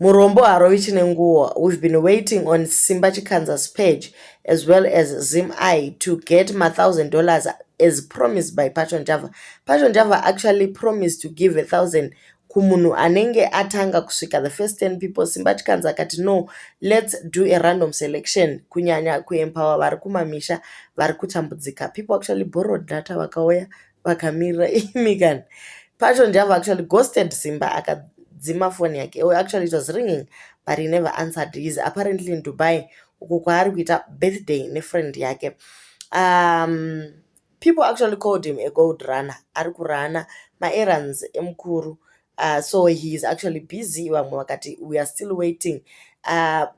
Murombo Arovichinenguwa, we've been waiting on Simba Chikanza's page as well as ZimI to get my $1,000 as promised by Passion Java actually promised to give 1,000 kumunu anenge atanga kusvika the first 10 people. Simba Chikanza akati no, let's do a random selection kunyanya kuempower vari kumamisha vari kutambudzika. People actually borrowed data vakauya vakamirira imigani. Passion Java actually ghosted Simba Zima phone yake. Oh, actually it was ringing, but he never answered. He's apparently in Dubai. Uko kwaari kuita birthday ne friend yake. People actually called him a gold runner. Ari kurana ma errands emkuru. So he's actually busy. We are still waiting. By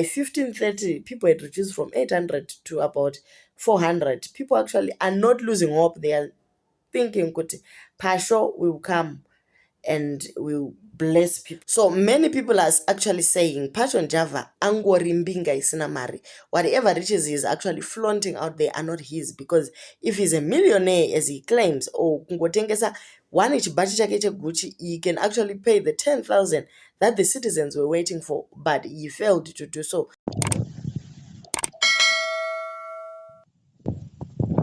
15:30, people had reduced from 800 to about 400. People actually are not losing hope. They are thinking, Pasho will come and will bless people. So many people are actually saying Passion Java angori imbinga isina mari. Whatever riches he is actually flaunting out there are not his, because if he's a millionaire as he claims, or kungotengesa one chibachi chake cheguchi, he can actually pay the 10,000 that the citizens were waiting for, but he failed to do so.